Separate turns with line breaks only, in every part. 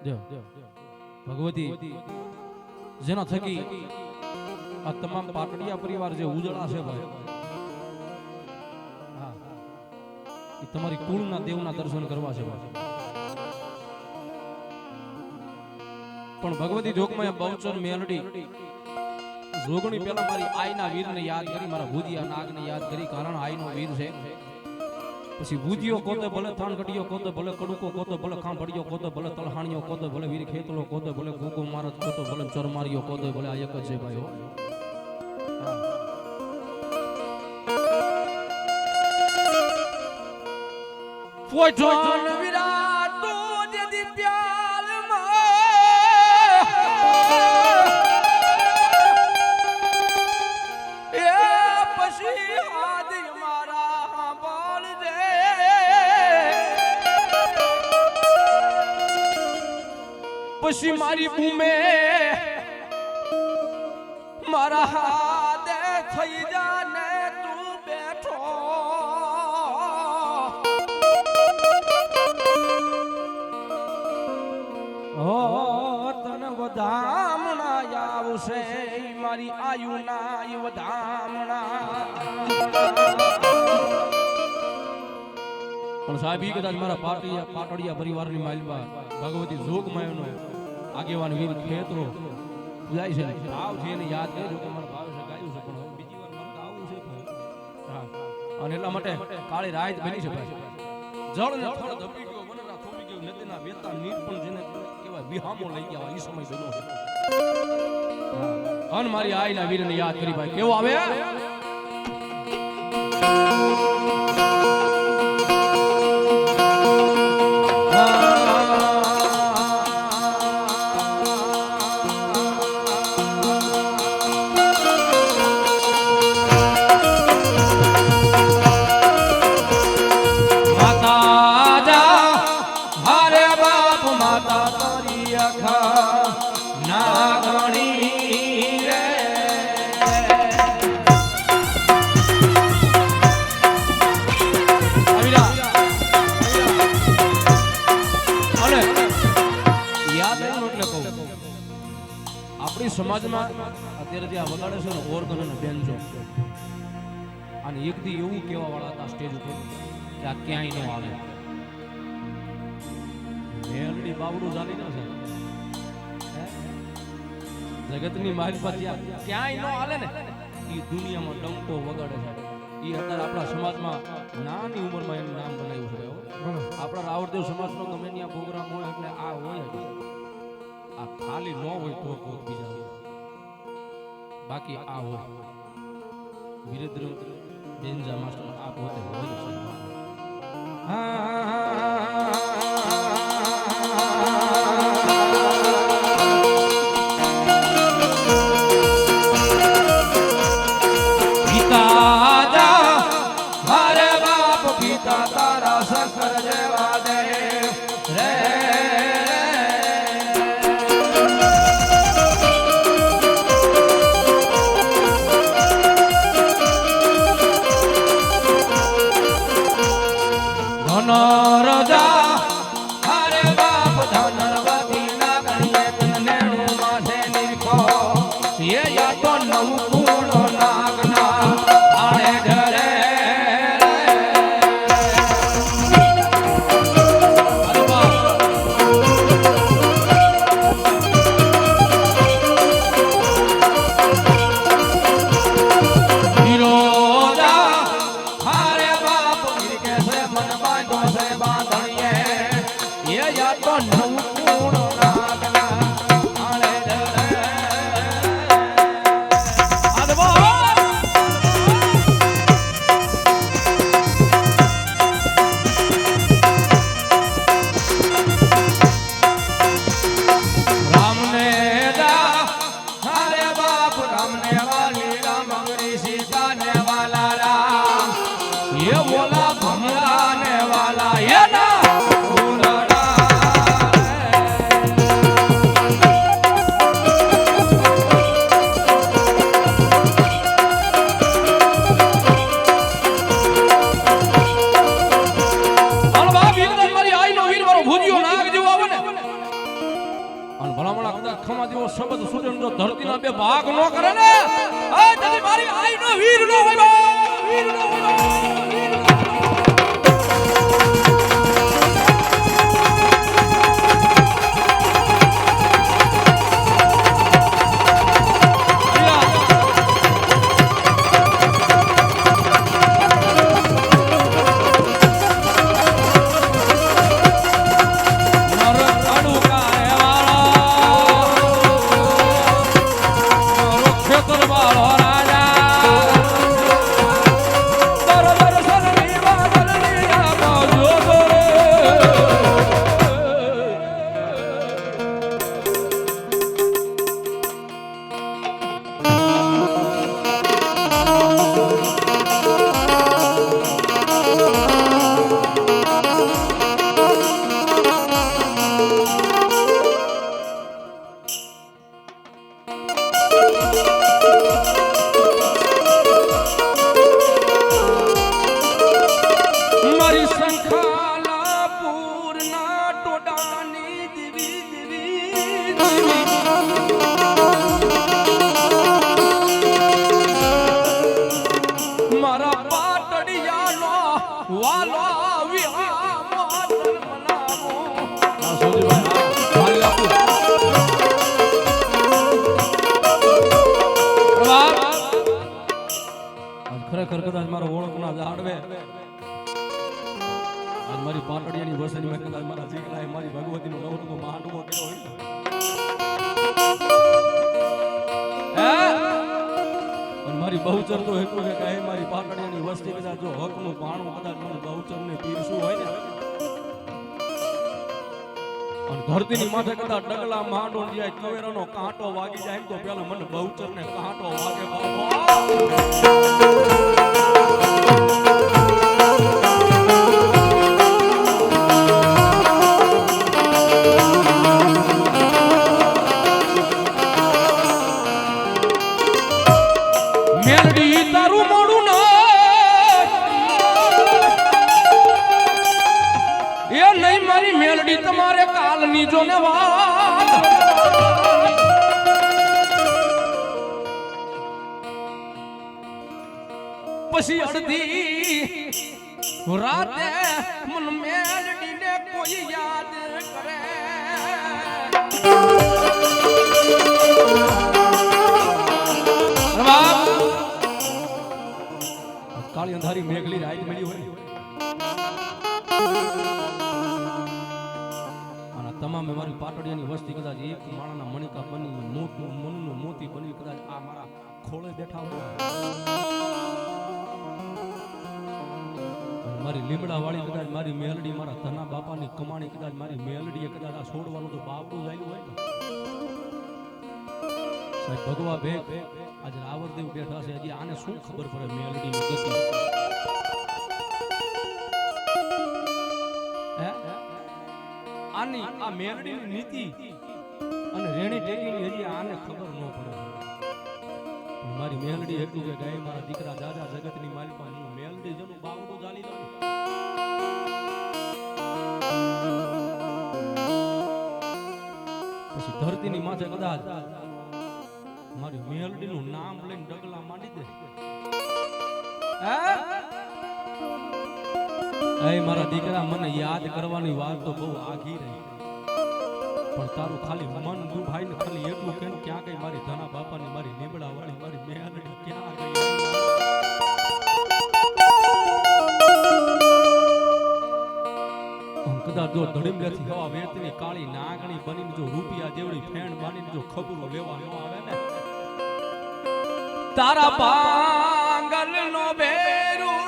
ભગવતી જેના થકી આ તમામ પાટડિયા પરિવાર જે ઉજળા છે ભાઈ, હા, એ તમારી કુળના દેવના દર્શન કરવા છે ભાઈ. પણ ભગવતી જોગમાં બહુચર મેલડી જોગણી પેલા મારી આઈના વીરને યાદ કરી, મારા ભૂદિયા નાગને યાદ કરી, કારણ આઈનો વીર છે. પછી ભૂદિયો કોતે ભલે થાણ કડિયો કોતે ભલે કડુકો કોતે ભલે ખાંભડિયો કોતે ભલે તલહાણિયો કોતે ભલે વીર ખેતલો કોતે ભલે ગોગો મારત કોતે ભલે ચરમારિયો કોતે ભલે આ એક જ છે ભાઈ. પોઈઠોન વિરાટ તો જેદી પ્યાલમાં એ પછી આદિ મારા બોલ દે પછી મારી બૂમે મારા હાથે થઈ જાને તું બેઠો તન વધામણા આવશે મારી આયુ ના વધામણા. પણ સાહેબ ઈ કદાચ મારા પાટડિયા પરિવારની માલમાં ભગવતી જોગમાયનો આગેવાન વીર ખેતરો જાય છે, ભાવ છે એને યાદ કરજો કે મારા ભાવે છે ગાયું છે, પણ હવે બીજી વાર મારે આવું છે. હા, અને એટલા માટે કાળી રાત બની છે ભાઈ. જળ ને થળ ધપી ગયો, વનરા થોપી ગયો, નદીના વેતા નીર પણ જેને કહેવાય વિહામો લઈ ગયા ઈ સમય બન્યો છે. અન મારી આઈના વીરને યાદ કરી ભાઈ કેવો આવે. આપણી સમાજમાં અત્યારે જે આ વગાડે છે ને ઓર્ગન અને બેન્જો, અને એક દી એવું કહેવા વાળા હતા સ્ટેજ ઉપર કે આ ક્યાંય ન આવે. મેલડી બાવડું ચાલી ન છે જગતની મારી પાસે ક્યાંય ન હાલે ને એ દુનિયામાં ડંકો વગાડે છે. એ અત્યારે આપણા સમાજમાં નાની ઉંમરમાં એનું નામ બનાવ્યું છે. આપણા રાવળદેવ સમાજનો ગમે ત્યાં પ્રોગ્રામ હોય એટલે આ હોય જ. આ ખાલી ન હોય તો કોઈ બીજા હોય, બાકી આ હોય. વિરેન્દ્ર બેન્જા માસ્ટર આ પોતે હોય છે. અને ભલામણા કદાચ ખમા જેવો શબ્દ છૂટે જો ધરતીના બે ભાગ નો કરે ને આ તેથી મારી આઈ નો વીર નો હોય વીર નો હોય ખરેખર કદાચ મારો ઓળખના જાડવે આજ મારી પાટડિયાની વસણીમાં કદાચ મારા દીકરાએ મારી ભગવતીનો નવરંગો માંડવો કર્યો હોય અને મારી બહુચર તો એટલું કે કહે મારી પાટડિયાની વસ્તી કદાચ જો હકનું પાણું કદાચ મને બહુચરને પીરસું હોય ને અને ધરતીની માથે કદાચ ડગલા માંડો જાય કવેરાનો કાંટો વાગી જાય તો પેલા મને બહુચરને કાંટો વાગે બાબા મેલડી તારું મોડું ના એ નહીં મારી મેલડી તમારે કાલની જો ને વાત પછી અડધી રાતે મન મેલડીને કોઈ યાદ કરે કાળી અંધારી મેઘલી રાત મળી હોય અને તમામે મારી પાટડિયાની વસ્તી કદાચ એક માણાના મણિકા બની મોતું મનનું મોતી બની કદાચ આ મારા ખોળે બેઠા હોય મારી લીમડા વાળી કદાચ મારી મેલડી મારા ધના બાપાની કમાણી કદાચ મારી મેલડીએ કદાચ આ છોડવાનું તો બાપડું જાયું હોય ને સાહેબ ભગવા ભેગ આજે રાવરદેવ બેઠા છે હજી આને શું ખબર પડે મેલડીની ગતિ આની આ મેલડીની નીતિ અને રેણી ટેકીની હજી આને ખબર ન પડે મારી મેલડી એટલું કે ગાય મારા દીકરા દાદા જગતની માલિકા હું મેલડી જનું બાવડું ચાલી દઉં પછી ધરતીની માથે કદાચ મારી મેલડીનું નામ લઈને ડગલા માંડી દે એ મારા દીકરા મને યાદ કરવાની વાત તો બહુ આઘી રહી પણ તારું ખાલી મન દુભાઈ ને ખાલી એટલું કે ક્યાં ગઈ મારી ધના બાપાની મારી લીમડા વાળી મારી મેલડી ક્યાં ગઈ કદાચ જો ધડીમલેથી હવા વેતની કાળી નાગણી બનીને જો રૂપિયા જેવડી ફેણ બાંધીને જો ખબરો લેવા ન આવે ને તારા પાંગલ નો બેરું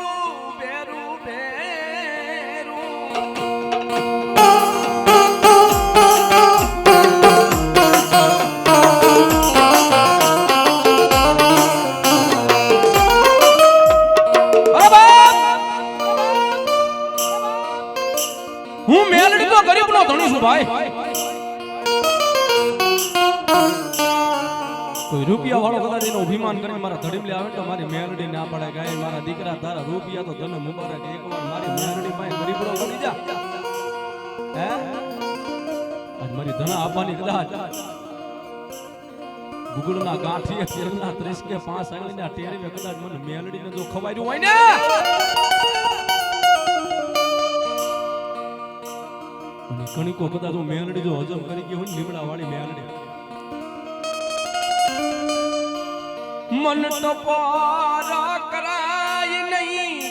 બેરું બેરું હું મેલડી તો ગરીબ નો ધણી છું ભાઈ કોઈ રૂપિયા વાળો કદાચ એનો અભિમાન કરીને મારા ધડીમલે આવે તો મારી મેલડી ના પડે ગાય મારા દીકરા તારા રૂપિયા તો તને મુબારક એકવાર મારી મેલડી પાસે ગરીબડો બની જા હે આજ મારી ધના આપવાની કદાચ ગુગળના ગાંઠીએ તેલના 30 કે 5 આંગળીના ટેરવે કદાચ મને મેલડીને જો ખવાયું હોય ને અને કણીકો કદાચ હું મેલડી જો હજમ કરી ગઈ હોય લીમડા વાળી મેલડી મન તો પારા કરાય નહીં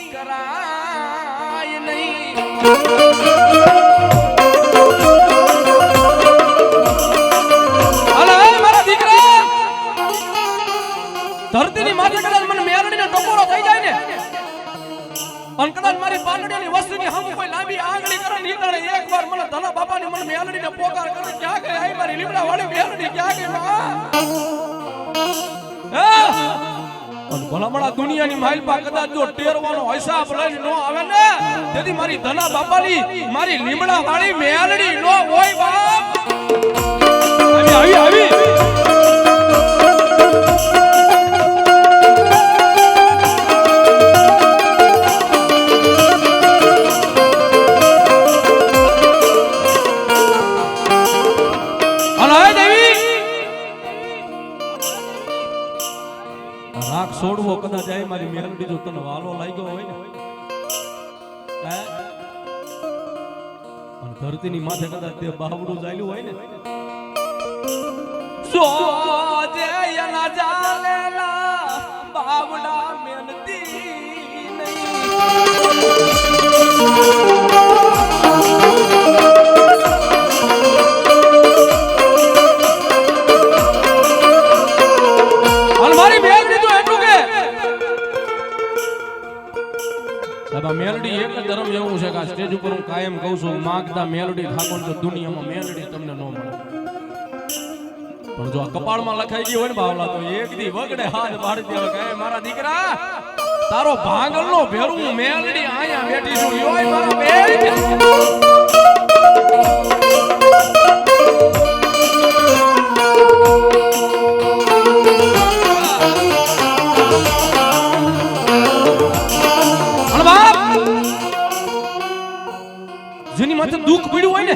ધરતીની માથે કદાચ મને મેરડીનો ટકોરો થઈ જાય ને અને કદાચ મારી પાલડીની વસ્તુની હમ કોઈ લાંબી આંગળી કરે નીકળે એકવાર મને ધના બાપાની મને મેરડીને પોકાર કરે ક્યાં ગઈ આઈ મારી લીમડા વાળી મેરડી ક્યાં ગઈ માં અને ભલામણા દુનિયાની માઇલપા કદાચ જો ટેરવાનો હિસાબ લઈને નો આવે ને તેથી મારી ધના બાપાની મારી લીમડા વાળી મેરડી નો હોય બાપ આવી રાખ છોડવો કદાચ આય મારી મેલડી જો તને વાલો લાગ્યો હોય ને અને ધરતીની માથે કદાચ તે બાવડું ચાલ્યું હોય ને સો જે એના જાલેલા બાવડા મેલતી મેલડી એક ધર્મ એવું છે કે આ સ્ટેજ ઉપર હું કાયમ કહું છું માંગતા મેલડી ઠાકોર તો દુનિયામાં મેલડી તમને ન મળે પણ જો આ કપાળમાં લખાઈ ગઈ હોય ને બાવલા તો એક દી વગડે હાથ પાડી દેવા કે મારા દીકરા તારો ભાંગલનો ભેરું મેલડી આયા બેઠી છું યોય મારા બેટી જેની માથે દુઃખ પડ્યું હોય ને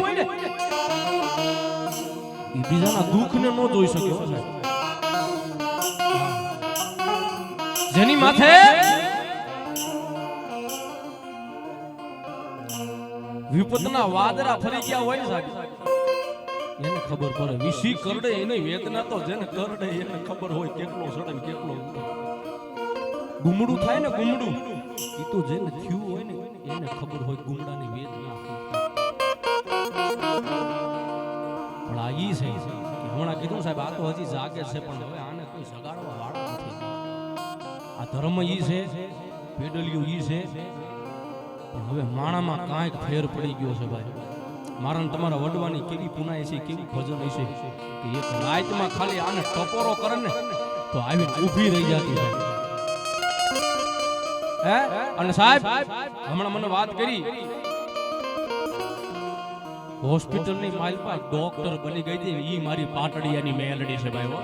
એ બીજાના દુઃખને ન જોઈ શકે જેની માથે વિપતના વાદળા ફરી ગયા હોય ને સાહેબ એને ખબર પડે વિશી કરડે એની વેદના તો જેને કરડે એને ખબર હોય કેટલો સડે ને કેટલો ગુમડું થાય ને ગુમડું એ તો જેને થયું હોય ને એને ખબર હોય ગુમડાની વેદના પણ આ ઈ છે હમણાં કીધું સાહેબ આ તો હજી જાગે છે પણ હવે આને કોઈ જગાડવા વાળો નથી આ ધર્મ ઈ છે પેડલિયું ઈ છે પણ હવે માણામાં કાંઈક ફેર પડી ગયો છે ભાઈ મારા તમારા વડવાની કેવી પુનાય છે કેવી ભજન હશે કે એક રાતમાં ખાલી આને ટકોરો કરે ને તો આવી ઊભી રહી જતી છે હે અને સાહેબ હમણાં મને વાત કરી હોસ્પિટલની માલપા ડોક્ટર બની ગઈ હતી ઈ મારી પાટડિયાની મેલડી છે ભાઈ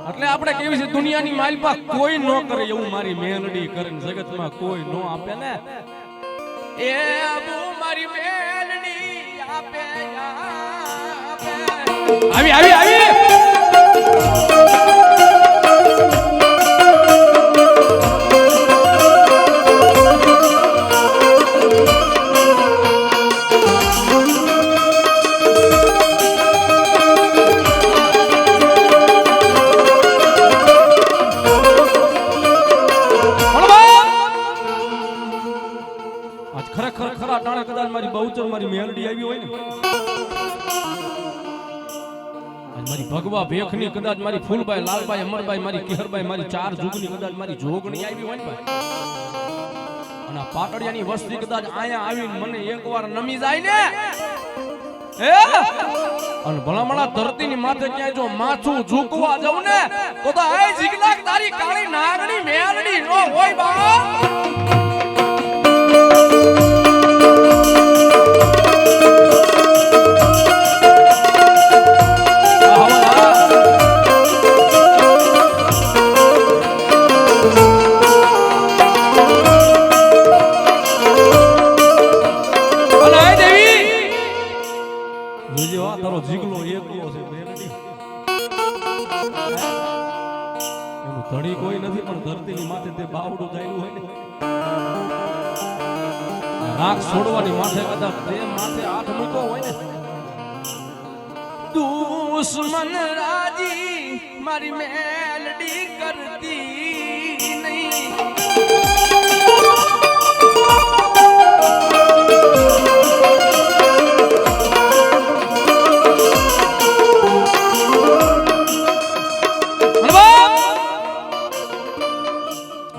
એટલે આપણે કેવી છે દુનિયાની માલપા કોઈ નો કરે એવું મારી મેલડી કરે જગતમાં કોઈ નો આપે ને એ બહુ મારી મેલડી આપે આવી આવી આવી બહુચર મારી મેલડી આવી હોય ને મારી ભગવા ભેખની કદાચ મારી ફૂલભાઈ લાલભાઈ અમરભાઈ મારી કેહરભાઈ મારી ચાર જુગની કદાચ મારી જોગણી આવી હોય ને ભાઈ અને આ પાટડિયાની વસ્તી કદાચ આયા આવીને મને એકવાર નમી જાય ને હે અને ભલામણા ધરતીની માથે ક્યાંય જો માથું ઝૂકવા જાઉં ને તો આ જીગલાક તારી કાળી નાગણી મેલડી નો હોય બા તારો જીગલો એકલો છે મેલડી એનું ધણી કોઈ નથી પણ ધરતીની માથે તે બાવડું ચાલ્યું હોય ને રાખ છોડવાની માથે કદાચ તે માથે હાથ મૂક્યો હોય ને દુશ્મન રાજી મારી મેલડી કરતી નહીં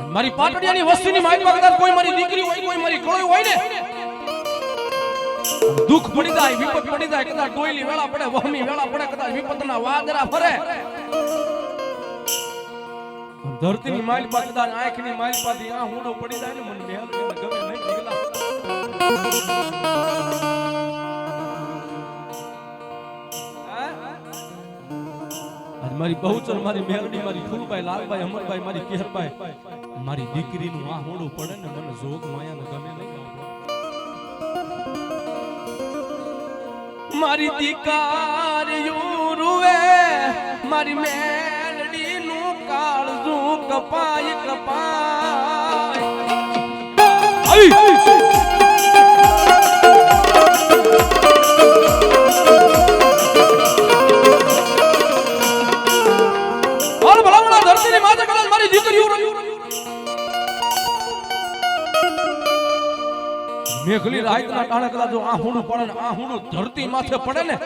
મારી પાટડિયાની વસ્તીની માઇકમાં કદાચ કોઈ મારી દીકરી હોય કોઈ મારી કળોય હોય ને દુઃખ પડી જાય વિપત પડી જાય કદાચ ડોયલી વેળા પડે વહમી વેળા પડે કદાચ વિપતના વાદરા ફરે ધરતીની માઇલ પા કદાચ આંખની માઇલ પાથી આ હુંડો પડી જાય ને મને મેલડીને ગમે નહીં નીકળા આજ મારી બહુચર મારી મેલડી મારી ફૂલભાઈ લાલભાઈ અમરભાઈ મારી કેહરભાઈ મારી દીકરીનું આ હુંડો પડે ને મને જોગ માયાને ગમે નહીં મારી દીકરીયું રૂવે મારી મેલડીનું કાળજું કપાય કપાય ઓર ભલામણા ધરતીની માથે કદાચ મારી દીકરીયું મેઘલી રાતના ટાણે કદાચ જો આ હુંડું પડે ને આ હુંડું ધરતી માથે પડે ને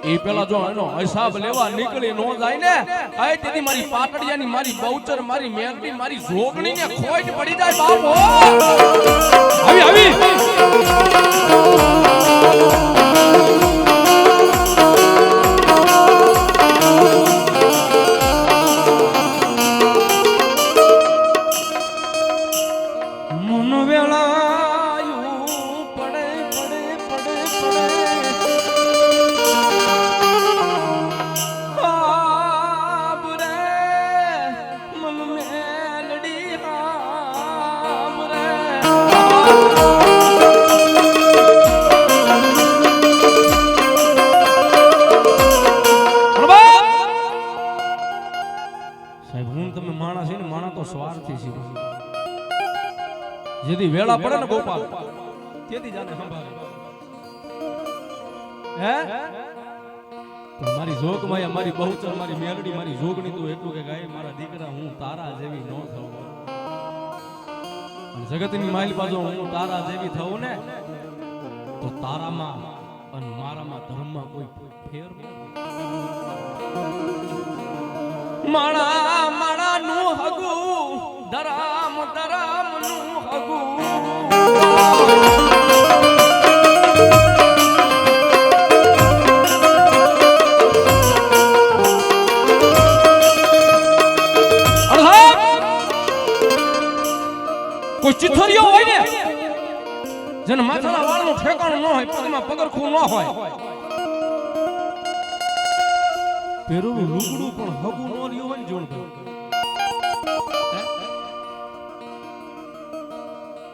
એ પેલા જો એનો હિસાબ લેવા નીકળી નો જાય ને આ તેથી મારી પાટડિયાની મારી બહુચર મારી મેઘડી મારી જોગણી ને ખોટ પડી જાય બાપો આવી આવી મન વેળા જેથી વેળા પડે ને ગોપાલ તેથી જાને સંભાળે હે મારી જોગ માયા મારી બહુચર મારી મેલડી મારી જોગણી તું એટલું કે ગાય મારા દીકરા હું તારા જેવી ન થઉં અને જગતની માઇલ બાજુ હું તારા જેવી થઉં ને તો તારામાં અને મારામાં ધર્મમાં કોઈ ફેર માણા માણા નું હગું ધરામ ધરામ નું હગું કોઈ ચિથરિયો હોય ને જેને માથાના વાળનું ઠેકાણું ન હોય પગમાં પગરખું ન હોય પેરુનું લુગડું પણ હગું ન રહ્યું હોય ને જોણ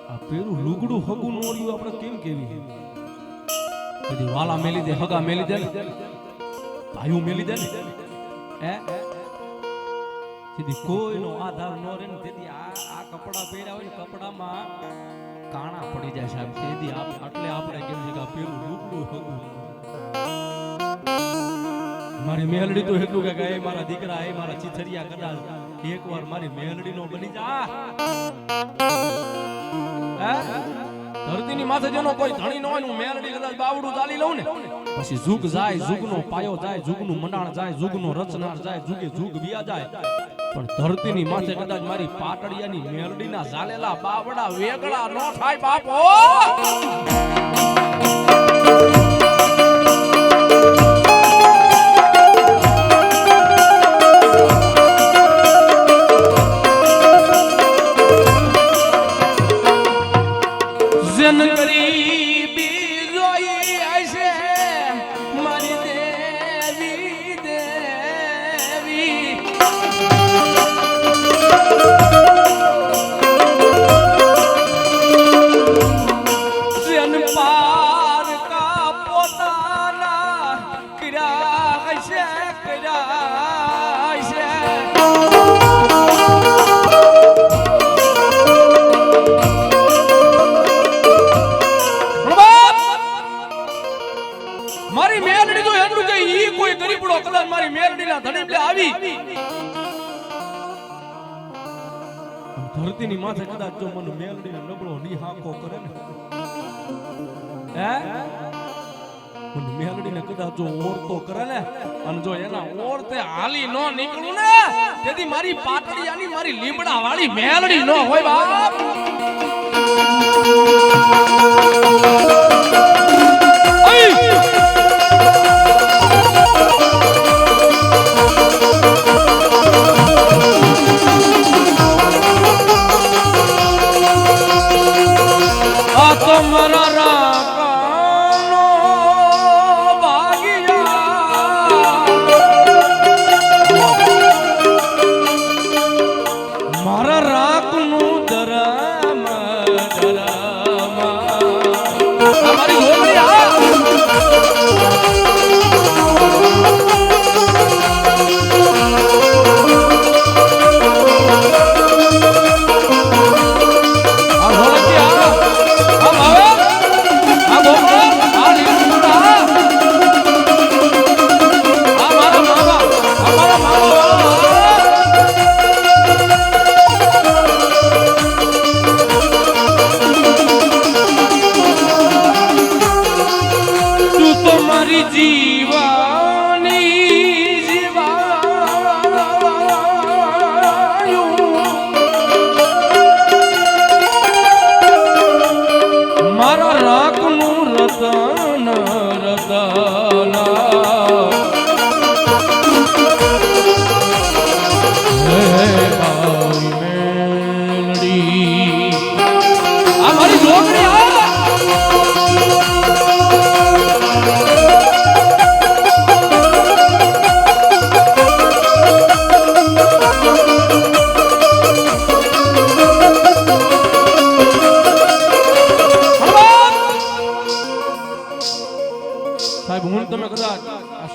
આ પેરું લુગડું હગું ન રહ્યું આપણે કેમ કેવી કદી વાલા મેલી દે હગા મેલી દે ભાઈઓ મેલી દે ને હે સીધી કોઈનો આધાર ન રહે ને તેથી આ કપડા પહેર્યા હોય ને કપડામાં કાણા પડી જાય સાહેબ તેથી એટલે આપણે કેમ છે કે પેલું લુગડું હગું મારી મેલડી તો એટલું કે ગાય મારા દીકરા એ મારા ચિથરિયા કદાચ એકવાર મારી મેલડી નો બની જા ધરતીની માથે જેનો કોઈ ધણી ન હોય હું મેલડી કદાચ બાવડું ચાલી લઉં ને પછી જુગ જાય જુગનો પાયો જાય જુગનું મંડાણ જાય જુગનો રચનાર જાય જુગે જુગ વિયા જાય પણ ધરતીની માથે કદાચ મારી પાટડિયાની મેલડીના ઝાલેલા બાવડા વેગળા ન થાય બાપો જન ગરીબી જોઈ આશે મારી દેવી દેવી જન પાર કા પોતાના મારી મેલડી તો એટલું કે ઈ કોઈ ગરીબડો કદાચ મારી મેલડીના ધણી લે આવી ધરતીની માથે કદાચ જો મને મેલડીને નબળો નિહાકો કરે ને હે મને મેલડીને કદાચ જો ઓરતો કરે ને અને જો એના ઓરતે હાલી નો નીકળું ને તેથી મારી પાટડિયાની મારી લીમડા વાળી મેલડી નો હોય બાપ આ તો મારા રાકાનો ભાગ્યા મારા રાખનું ધરમ ધરમ અમારી ગોળી આ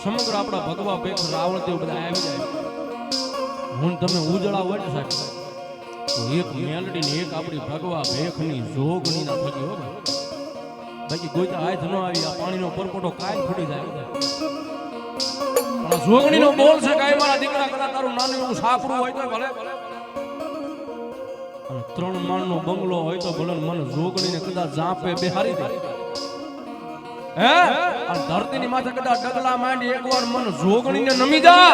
સમગ્ર આપણા ભગવા ભેખ રાવણદેવ બધા આવી જાય હું તમે ઉજળા હોય ને સાહેબ તો એક મેલડી ને એક આપણી ભગવા ભેખની જોગણી ના થકી હો બાકી કોઈ તો હાથ ન આવી આ પાણીનો પરપોટો કાય ફૂટી જાય પણ જોગણીનો બોલ છે કાય મારા દીકરા કદાચ તારું નાનું એવું સાપડું હોય તો ભલે અને 3 માળનો બંગલો હોય તો ભલે મને જોગણીને કદાચ જાપે બેહારી દે હે અને ધરતીની માથે કદાચ ડગલા માંડી એકવાર મન જોગણીને નમી જા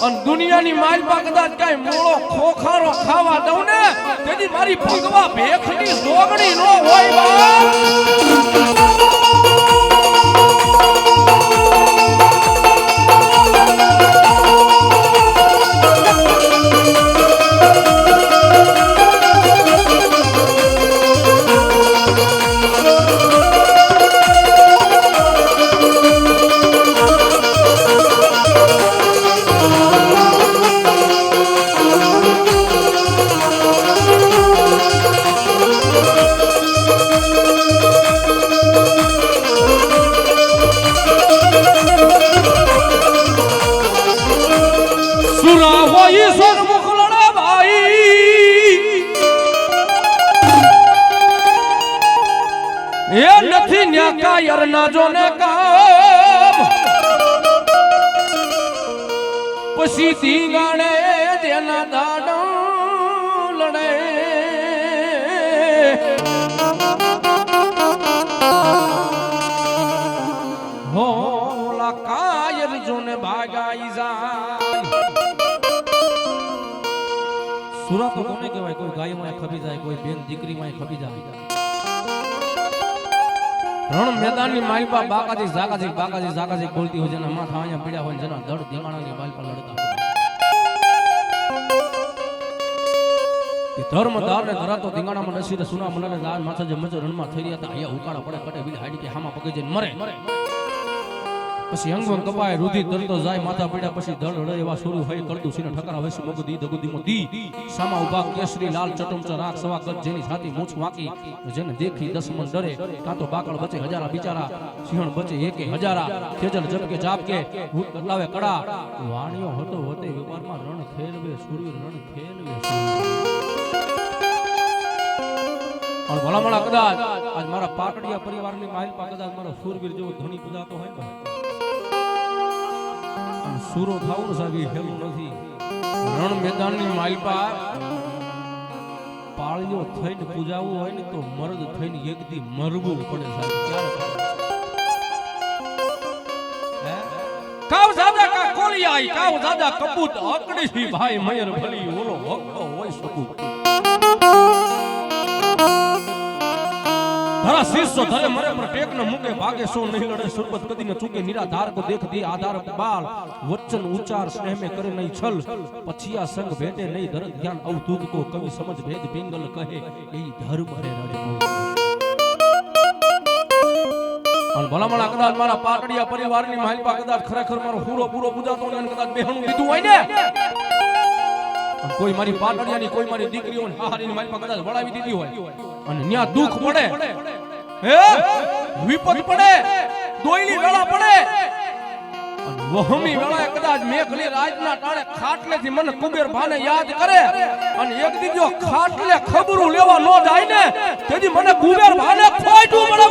અને દુનિયાની માલપા કદાચ કાઈ મોળો ખોખારો ખાવા દઉં ને તેથી મારી ભગવા ભેખની જોગણી નો હોય બા પછી ધીંગાણે જેના દાડો લડે હો ઓલા કાયર જોને ભાગાઈ જાય સુરા તો કોને કહેવાય કોઈ ગાયમાં ખબી જાય કોઈ બેન દીકરીમાં ખબી જાય રણ મેદાનની માલપા બાકાજી જાકાજી બોલતી હોય જેના માથા અહીંયા પીડ્યા હોય જેના દડ ધીમાણાની માલપા લડતા કે ધર્મદાર ને ધરાતો ધીંગાણામાં નસીરે સુના મનને દાન માથે જે મજર રણમાં થઈ રહ્યા હતા અહીંયા ઉકાળા પડે કટે બીડ હાડી કે હામાં પગે જઈને મરે પછી અંગવંગ કપાય રુધિર તરતો જાય માથા પીડ્યા પછી દળ હળે એવા શરૂ હોય કરતું સીને ઠકરા વેસી મગુદી દગુદીમો દી સામા ઉભા કેસરી લાલ ચટમચ રાખ સવા ગજ જેની છાતી મૂછ વાકી જેને દેખી 10 મન ડરે કાં તો બાકળ બચે હજારા બિચારા સિંહણ બચે એકે હજારા ખેજલ જપકે જાપકે ભૂત બદલાવે કડા વાણિયો હતો હોતે વેપારમાં રણ ખેલવે સૂર્ય રણ ખેલવે પણ ભલામણા કદાચ આજ મારા પાટડિયા પરિવારની માહિલપા કદાચ મારો શૂરવીર જેવો ધણી પૂજાતો હોય ને અને સૂરો થાવું સાહેબ એ હેલું નથી. રણ મેદાનની માહિલપા પાળીઓ થઈને પૂજાવું હોય ને તો મર્દ થઈને એકદી મરવું પડે સાહેબ. કાવ દાદા કા કોલિયાઈ કાવ દાદા કબૂત અકડીસી ભાઈ મયર ભલી ઓલો હક્કો હોય શકું. ધરા શીર્ષો ધરે મરે પર ટેક ન મુકે ભાગે સો નહીં લડે સુરબત કદી ન ચૂકે નિરાધાર કો દેખ દી આધાર બાલ વચન ઉચ્ચાર સ્નેહ में करे नहीं छल पछिया संग भेटे नहीं धर ध्यान अवधूत को कवि समझ भेद पिंगल कहे यही धर्म रे रड़े. અને ભલામણા કદાચ મારા પાટડિયા પરિવારની માહિલપા કદાચ ખરેખર મારો પૂરો પૂરો પૂજાતો હોય અને કદાચ બેહણું લીધું હોય ને અને કોઈ મારી પાટડિયાની કોઈ મારી દીકરીઓને હારીની માહિલપા કદાચ વળાવી દીધી હોય અને ન્યા દુઃખ પડે હે વિપત પડે દોઈલી વેળા પડે અને વહમી વેળા કદાચ મેઘલી રાજના ટાણે ખાટલેથી મને કુબેર ભાને યાદ કરે અને એક દીજો ખાટલે ખબરું લેવા ન જાય ને તેથી મને કુબેર ભાને ખોટું મળે.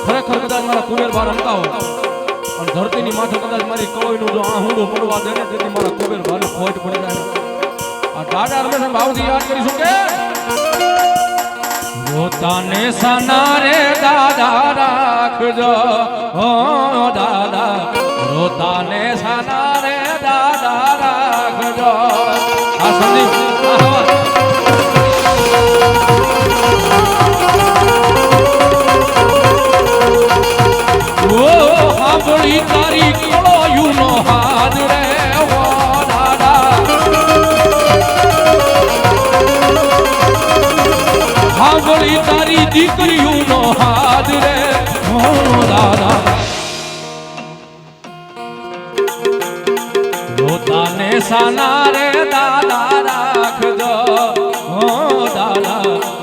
ખરેખર કદાચ મારા કુબેર બાર રમતા હોય અને ધરતીની માથે કદાચ મારી કળોઈનું જો આહુડું પડવા દે ને તેથી મારા કુબેર બારે ખોટ પડી જાય. આ દાદા રમેશ ભાવથી યાદ કરીશું કે પોતાને સાના રે દાદા રાખજો હો દાદા રોતાને સાના રે દાદા રાખજો. આ સંદીપ હાંભળી તારી કળોયુનો હાથ રે ઓ દાદા હાંભળી તારી દીકરીઓનો હાથ રે ઓ દાદા રોતાને સાના રે દાદા રાખજો ઓ દાદા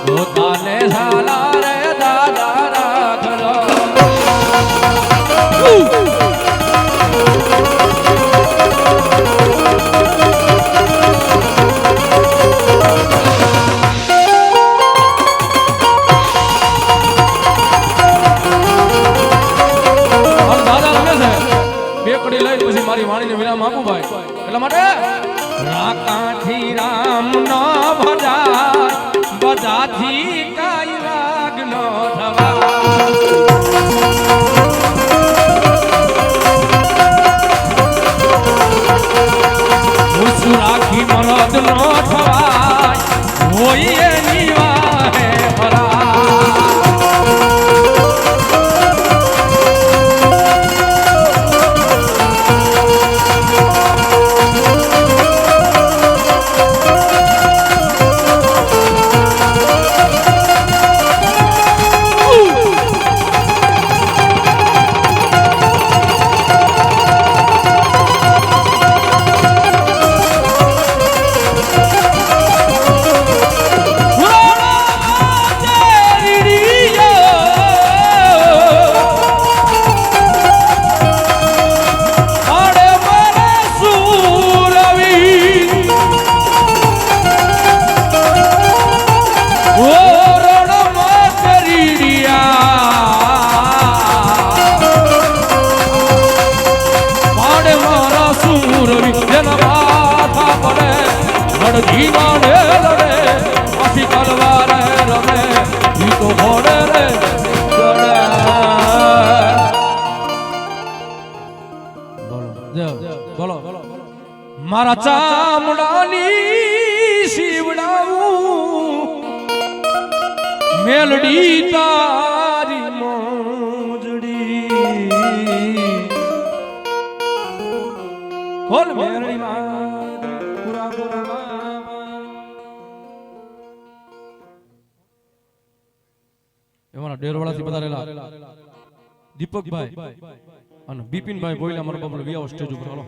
રોતાને સાના રે દાદા રાખજો. પછી મારી વાણીને વિરામ આપું ભાઈ એટલા માટે રાકાથી રામ નો ભજા બધાથી કાઈ રાગ નો થવા રાખી મરદ નો થવાય હોય એની વાહે ભરા. મારા ચામડાની શિવડાવું મેલડી તારી મોજડી કોલ મેલડી માં પૂરા પૂરા એમાં ડેરવાળાથી પધારેલા દીપકભાઈ અને બિપિનભાઈ બોયલા મારા બાબુ વિયાવ સ્ટેજ ઉપર હાલો.